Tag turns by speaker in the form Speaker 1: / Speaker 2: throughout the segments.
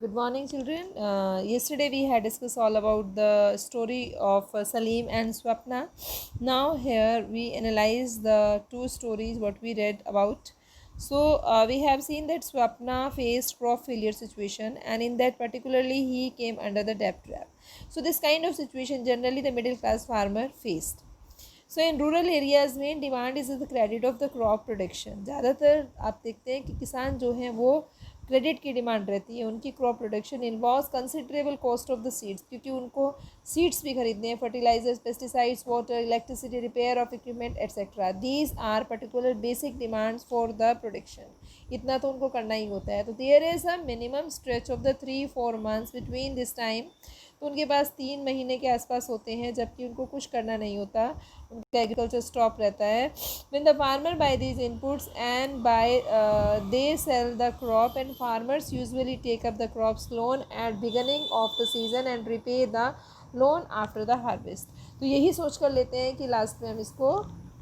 Speaker 1: Good morning, children. Yesterday we had discussed all about the story of Salim and Swapna. Now here we analyze the two stories what we read about. So we have seen that Swapna faced crop failure situation, and in that particularly he came under the debt trap. So this kind of situation generally the middle class farmer faced. So in rural areas में demand is the credit of the crop production. ज़्यादातर आप देखते हैं कि किसान जो हैं वो क्रेडिट की डिमांड रहती है. उनकी crop production involves considerable cost of the seeds, क्योंकि उनको सीड्स भी खरीदने हैं, fertilisers, pesticides, water, electricity, repair of equipment etcetera. These are particular basic demands for the production. इतना तो उनको करना ही होता है. तो there is a minimum stretch of the 3-4 months between this time. तो उनके पास 3 महीने के आसपास होते हैं जबकि उनको कुछ करना नहीं होता, उनका एग्रीकल्चर स्टॉप रहता है. When the farmer buy these inputs and buy they sell the crop, and farmers usually take up the crops loan at beginning of the season and repay the loan after the harvest. तो यही सोच कर लेते हैं कि last में हम इसको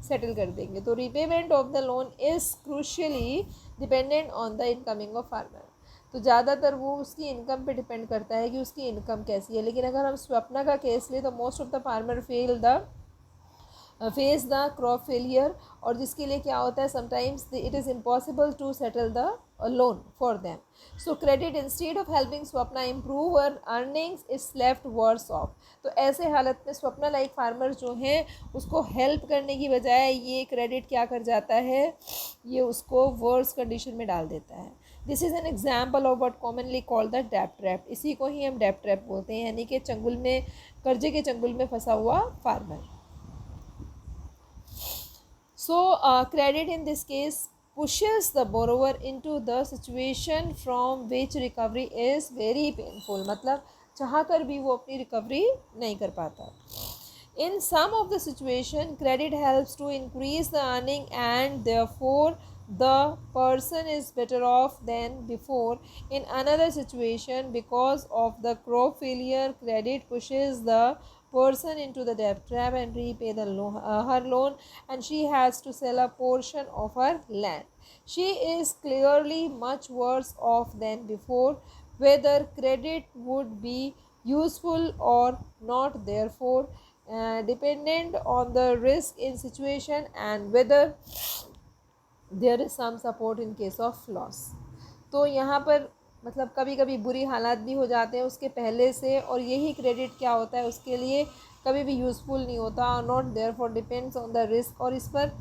Speaker 1: सेटल कर देंगे. तो repayment of the loan is crucially dependent on the incoming of farmer. तो ज़्यादातर वो उसकी इनकम पे डिपेंड करता है कि उसकी इनकम कैसी है. लेकिन अगर हम स्वप्ना का केस लें तो most of the farmer face the crop failure, और जिसके लिए क्या होता है sometimes it is impossible to settle the loan for them. So credit instead of helping Swapna improve her earnings is left worse off. तो ऐसे हालत में स्वप्ना लाइक फार्मर जो हैं उसको हेल्प करने की बजाय ये क्रेडिट क्या कर जाता है, ये उसको वर्स कंडीशन में डाल देता है. This is an example of what commonly called the डेब्ट ट्रैप. इसी को ही हम डेब्ट ट्रैप बोलते हैं, यानी कि चंगुल में, कर्जे के चंगुल में फंसा हुआ farmer. So, credit in this case pushes the borrower into the situation from which recovery is very painful. मतलब चाह कर भी वो अपनी रिकवरी नहीं कर पाता. In some of the situation, credit helps to increase the earning and therefore the person is better off than before. In another situation, because of the crop failure, credit pushes the person into the debt trap and repay the her loan, and she has to sell a portion of her land. She is clearly much worse off than before. Whether credit would be useful or not, therefore dependent on the risk in situation and whether there is some support in case of loss. तो यहाँ पर मतलब कभी कभी बुरी हालात भी हो जाते हैं उसके पहले से, और यही क्रेडिट क्या होता है उसके लिए कभी भी यूज़फुल नहीं होता. Not there for depends on the risk, और इस पर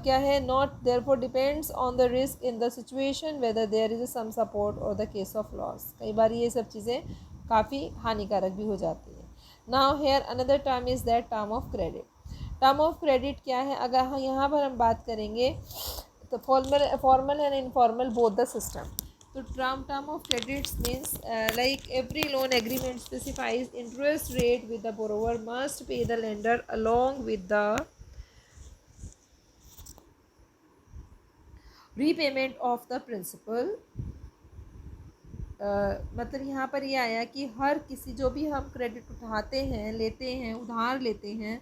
Speaker 1: क्या है, not there for depends on the risk in the situation whether there is some support और द केस ऑफ लॉस. कई बार ये सब चीज़ें काफ़ी हानिकारक भी हो जाती हैं. Now here another term is that term of credit. Term of credit क्या है, अगर यहाँ पर हम बात करेंगे तो formal and informal both the system. तो term of credits means like every loan agreement specifies interest rate with the borrower must pay the lender along with the repayment of the principal. मतलब यहाँ पर ये आया कि हर किसी जो भी हम क्रेडिट उठाते हैं, लेते हैं, उधार लेते हैं,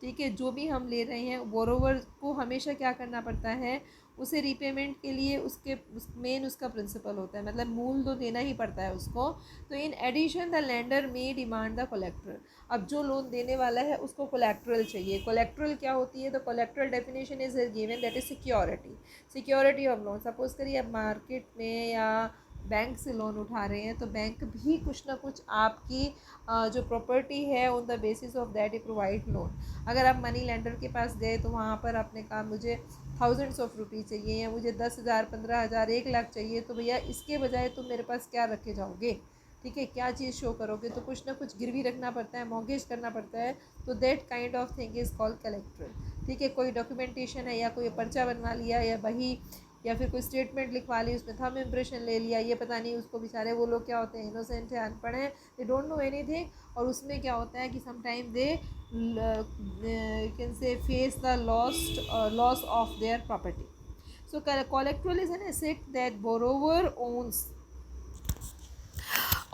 Speaker 1: ठीक है, जो भी हम ले रहे हैं बोरोवर को हमेशा क्या करना पड़ता है, उसे रीपेमेंट के लिए उसके मेन उसका प्रिंसिपल होता है, मतलब मूल तो देना ही पड़ता है उसको. तो in addition the lender may demand the collateral. अब जो लोन देने वाला है उसको कोलेक्ट्रल चाहिए. कोलेक्ट्रल क्या होती है, तो colorectal definition is given that is security, security of loan. Suppose करिए अब मार्केट में या बैंक से लोन उठा रहे हैं तो बैंक भी कुछ ना कुछ आपकी जो प्रॉपर्टी है on the basis of that he provide loan. अगर आप मनी लेंडर के पास गए तो वहाँ पर आपने कहा मुझे थाउजेंड्स ऑफ रुपीज़ चाहिए या मुझे 10,000, 15,000, 1 लाख चाहिए, तो भैया इसके बजाय तुम मेरे पास क्या रखे जाओगे, ठीक है, क्या चीज़ शो करोगे, तो कुछ ना कुछ गिरवी रखना पड़ता है, मॉर्गेज करना पड़ता है. तो that kind of thing is called collateral. ठीक है, कोई डॉक्यूमेंटेशन है या कोई पर्चा बनवा लिया या बही या फिर कोई स्टेटमेंट लिखवा ली, उसमें थंब इम्प्रेशन ले लिया, ये पता नहीं उसको, बेचारे वो लोग क्या होते हैं, इनोसेंट है, अनपढ़ हैं, दे डोंट नो एनीथिंग. और उसमें क्या होता है कि sometime they can say face the loss of their property. So collateral is an asset that borrower owns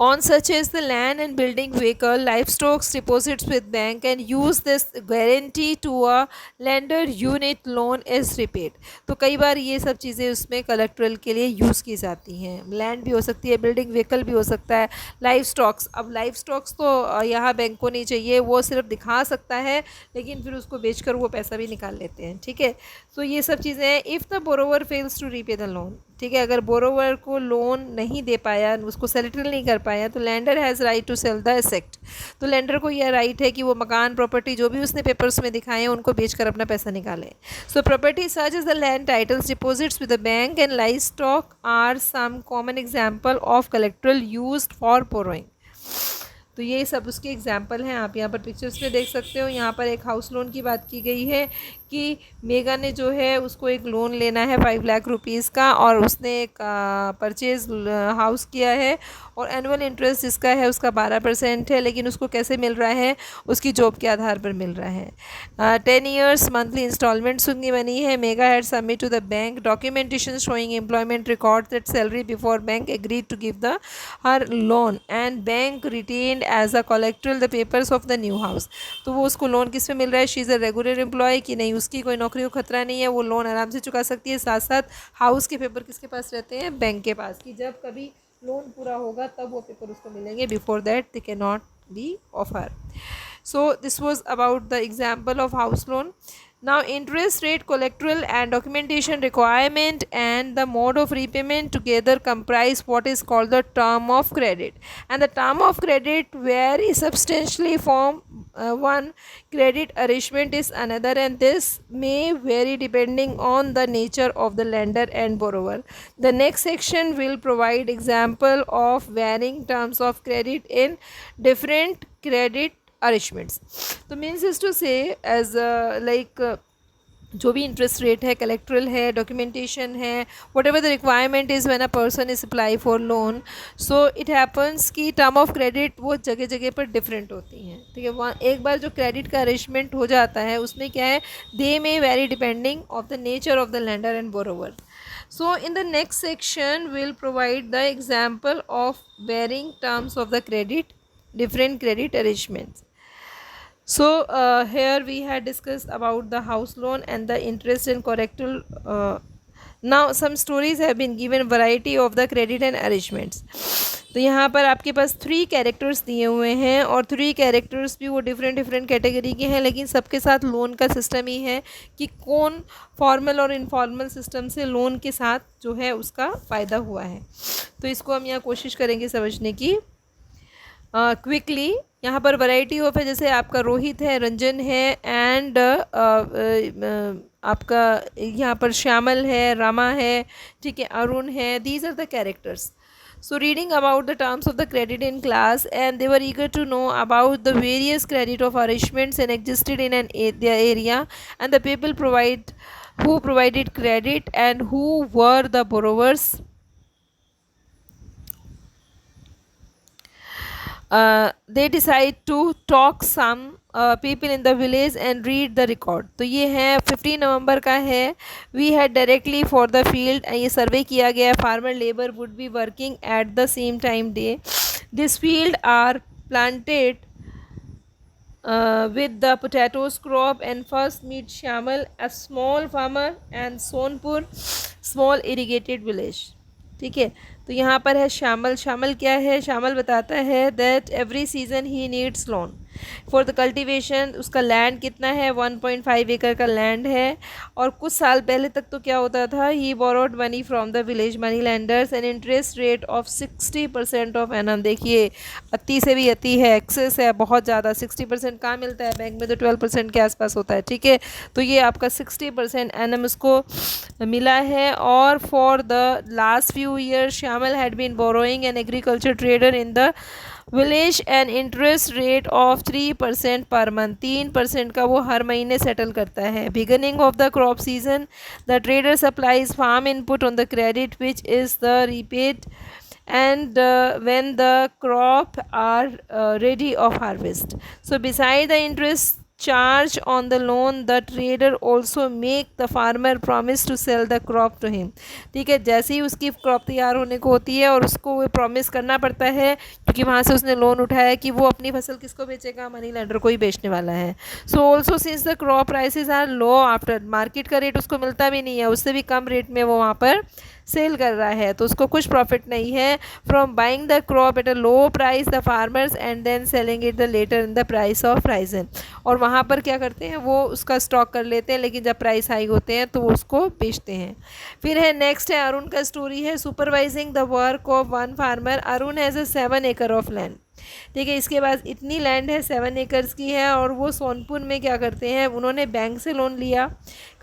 Speaker 1: on such as the land and building vehicle, livestock deposits with bank and use this guarantee to a lender unit loan is repaid. तो कई बार ये सब चीज़ें उसमें collateral के लिए use की जाती हैं. लैंड भी हो सकती है, बिल्डिंग व्हीकल भी हो सकता है, लाइव स्टॉक्स. अब लाइव स्टॉक्स तो यहाँ बैंक को नहीं चाहिए, वो सिर्फ दिखा सकता है लेकिन फिर उसको बेचकर वो पैसा भी निकाल लेते हैं. ठीक है, तो ये सब चीज़ें हैं. If the borrower fails to repay the loan, ठीक है, अगर बोरोवर को लोन नहीं दे पाया, उसको सेटल नहीं कर पाया, तो lender has right to sell the asset. तो लेंडर को यह राइट है कि वो मकान, प्रॉपर्टी जो भी उसने पेपर्स में दिखाए हैं उनको बेचकर अपना पैसा निकाले. So property such as the land, titles, deposits with the bank and livestock are some common example of collateral used for borrowing. तो ये सब उसके एग्जाम्पल हैं. आप यहाँ पर पिक्चर्स में देख सकते हो. यहाँ पर एक हाउस लोन की बात की गई है कि मेगा ने जो है उसको एक लोन लेना है 5 लाख रुपीज़ का, और उसने एक परचेज हाउस किया है, और एनुअल इंटरेस्ट जिसका है उसका 12% है, लेकिन उसको कैसे मिल रहा है, उसकी जॉब के आधार पर मिल रहा है. 10 ईयर्स मंथली इंस्टॉलमेंट्स उनकी बनी है. Megha had submit to the bank documentation showing employment record that salary before bank agreed to give the her loan and bank retained as a collateral the papers of the new house. तो वो उसको loan किस में मिल रहा है, she is a regular employee कि नहीं, उसकी कोई नौकरी को खतरा नहीं है, वो लोन आराम से चुका सकती है. साथ साथ हाउस के पेपर किसके पास रहते हैं, बैंक के पास, कि जब कभी लोन पूरा होगा तब वो पेपर उसको मिलेंगे. Before that they can not be of her. So this was about the example of house loan. Now interest rate, collateral and documentation requirement and the mode of repayment together comprise what is called the term of credit, and the term of credit vary substantially from one. Credit arrangement is another, and this may vary depending on the nature of the lender and borrower. The next section will provide example of varying terms of credit in different credit arrangements. तो means is to से as like जो भी interest rate है, collateral है, documentation है, what ever the requirement is when a person is apply for loan. So it happens कि term of credit वो जगह जगह पर डिफरेंट होती हैं. ठीक है, वहाँ एक बार जो क्रेडिट का अरेंजमेंट हो जाता है उसमें क्या है, they may vary depending of the nature of the lender and borrower. So in the next section we'll provide the example of varying terms of the credit, different credit arrangements. So here we had discussed about the house loan and the interest and collateral. Now some stories have been given variety of the credit and arrangements. तो यहाँ पर आपके पास 3 characters दिए हुए हैं, और 3 characters भी वो डिफरेंट कैटेगरी के हैं, लेकिन सबके साथ लोन का सिस्टम ही है कि कौन फॉर्मल और इनफॉर्मल सिस्टम से लोन के साथ जो है उसका फ़ायदा हुआ है. तो इसको हम यहाँ कोशिश करेंगे समझने की क्विकली. यहाँ पर वैरायटी ऑफ है, जैसे आपका रोहित है, रंजन है, एंड आपका यहाँ पर श्यामल है, रमा है, ठीक है, अरुण है. These are the characters. So reading about the terms of the credit in class, and they were eager to know about the various credit of arrangements and existed in their area, and the people who provided credit and who were the borrowers. They decide to talk some people in the village and read the record. तो ये है 15 नवंबर का है. We had directly for the field, ये सर्वे किया गया. Farmer labor would be working at the same time day. This field are planted with the potatoes crop, and first meet Shyamal, a small farmer, and Sonpur, small irrigated village. ठीक है, तो यहाँ पर है श्यामल. श्यामल क्या है, श्यामल बताता है that every season he needs loan for the cultivation. उसका लैंड कितना है, 1.5 एकड़ का लैंड है, और कुछ साल पहले तक तो क्या होता था, he borrowed money from the village money lenders an interest rate of 60% of annum. देखिए अति से भी अति है, एक्सेस है बहुत ज़्यादा. 60% कहाँ मिलता है, बैंक में तो 12% के आसपास होता है. ठीक है, तो ये आपका 60% एनम उसको मिला है. और for the last few year Shyamal had been borrowing an agriculture trader in the village an interest rate of 3% per month. 3% का वो हर महीने सेटल करता है. Beginning of the crop season the trader supplies farm input on the credit which is the repaid and when the crop are ready of harvest. So beside the interest charge on the loan, the trader also make the farmer promise to sell the crop to him. ठीक है, जैसे ही उसकी crop तैयार होने को होती है और उसको वो प्रॉमिस करना पड़ता है, क्योंकि वहाँ से उसने लोन उठाया है, कि वो अपनी फसल किसको बेचेगा, मनी लेंडर को ही बेचने वाला है. So also since the crop prices are low after, market का रेट उसको मिलता भी नहीं है, उससे भी कम रेट में वो वहाँ पर सेल कर रहा है, तो उसको कुछ प्रॉफिट नहीं है. From buying the crop at a low price the farmers and then selling it the later in the price of risen. और वहाँ पर क्या करते हैं, वो उसका स्टॉक कर लेते हैं, लेकिन जब प्राइस हाई होते हैं तो वो उसको बेचते हैं. फिर है नेक्स्ट है अरुण का स्टोरी है, supervising the work of one farmer. Arun has a 7 acre of land. ठीक है, इसके बाद इतनी लैंड है 7 acres की है, और वो सोनपुर में क्या करते हैं, उन्होंने बैंक से लोन लिया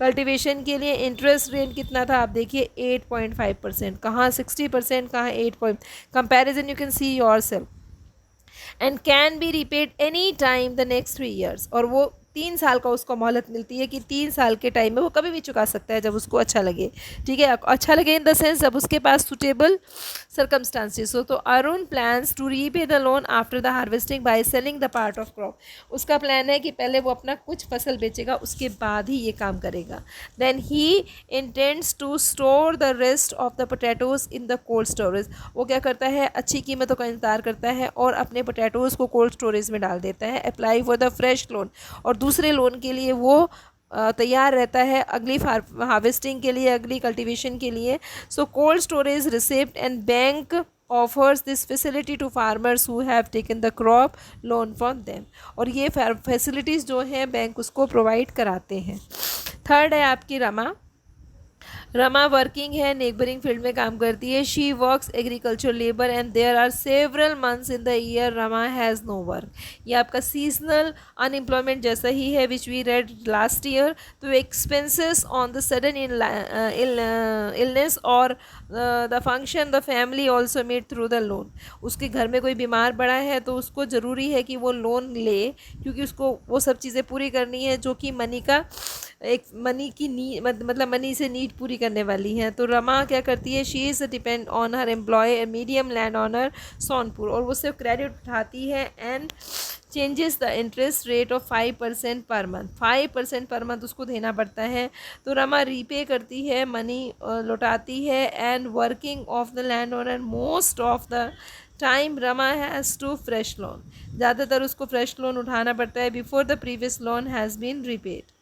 Speaker 1: कल्टीवेशन के लिए. इंटरेस्ट रेट कितना था आप देखिए, 8.5%. कहाँ 60%, कहाँ 8. Comparison you can see your self. And can be repaid any time the next 3 years. और वो 3 साल का उसको मोहलत मिलती है कि 3 साल के टाइम में वो कभी भी चुका सकता है जब उसको अच्छा लगे. ठीक है, अच्छा लगे इन द सेंस जब उसके पास सुटेबल सर्कमस्टांसिस हो. तो Arun plans to repay the loan after the harvesting by selling the part of crop. उसका प्लान है कि पहले वो अपना कुछ फसल बेचेगा, उसके बाद ही ये काम करेगा. Then he intends to store the rest of the potatoes in the cold storage. वो क्या करता है, अच्छी कीमतों का इंतजार करता है और अपने पोटैटोज़ को कोल्ड स्टोरेज में डाल देता है. Apply for the fresh loan, और दूसरे लोन के लिए वो तैयार रहता है अगली हार्वेस्टिंग के लिए, अगली कल्टीवेशन के लिए. So cold storage receipt and bank offers this facility to farmers who have taken the crop loan from them. और ये फैसिलिटीज़ जो हैं बैंक उसको प्रोवाइड कराते हैं. थर्ड है आपकी रमा. रमा वर्किंग है, नेबरिंग फील्ड में काम करती है. She works agriculture labour and there are several months in the year Rama has no work. ये आपका सीजनल अनएम्प्लॉयमेंट जैसा ही है which we read last year. तो expenses on the sudden illness और the function the family also made through the loan. उसके घर में कोई बीमार पड़ा है तो उसको ज़रूरी है कि वो लोन ले, क्योंकि उसको वो सब चीज़ें पूरी करनी है जो कि मनी का एक मनी की नीड, मतलब मनी से नीड पूरी करने वाली हैं. तो रमा क्या करती है, she is depend on her employ medium land owner Sonpur, और वो सिर्फ क्रेडिट उठाती है and changes the interest rate of 5% per month. 5% per month उसको देना पड़ता है. तो रमा रीपे करती है, मनी लौटाती है and working of the land owner most of the time Rama has to fresh loan. ज़्यादातर उसको फ्रेश लोन उठाना पड़ता है before the previous loan has been repaid.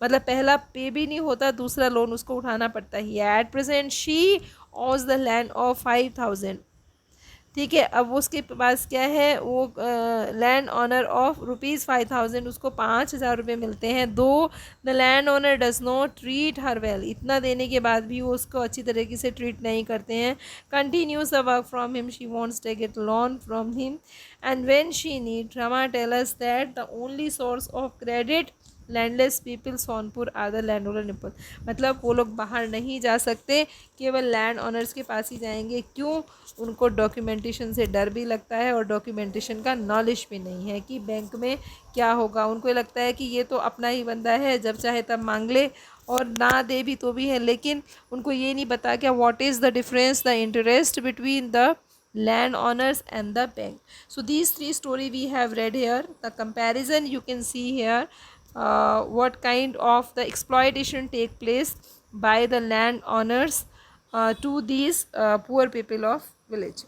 Speaker 1: मतलब पहला पे भी नहीं होता, दूसरा लोन उसको उठाना पड़ता है. At present she owes the land of 5,000. ठीक है, अब उसके पास क्या है, वो लैंड ऑनर ऑफ ₹5,000, उसको 5,000 रुपये मिलते हैं. दो the land honour does not treat her well. इतना देने के बाद भी वो उसको अच्छी तरीके से ट्रीट नहीं करते हैं. Continues the work from him, she wants take it loan from him and when she need. Rama tell us that the only source of credit landless people Sonpur are the land owner people. मतलब वो लोग बाहर नहीं जा सकते, केवल land owners के पास ही जाएंगे. क्यों? उनको डॉक्यूमेंटेशन से डर भी लगता है और डॉक्यूमेंटेशन का नॉलेज भी नहीं है कि बैंक में क्या होगा. उनको लगता है कि ये तो अपना ही बंदा है, जब चाहे तब मांग ले, और ना दे भी तो भी है. लेकिन उनको ये नहीं पता क्या what is the difference, the interest between the land owners and the bank. So these 3 story we have read here. The comparison you can see here, what kind of the exploitation take place by the land owners to these poor people of village.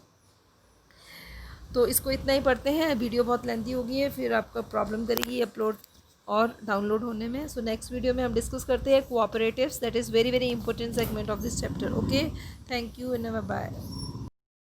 Speaker 1: तो इसको इतना ही पढ़ते हैं. Video बहुत lengthy हो गई है, फिर आपका प्रॉब्लम करेगी अपलोड और डाउनलोड होने में. सो नेक्स्ट वीडियो में हम डिस्कस करते हैं cooperatives. That is very very important segment of this chapter. Okay, thank you and bye.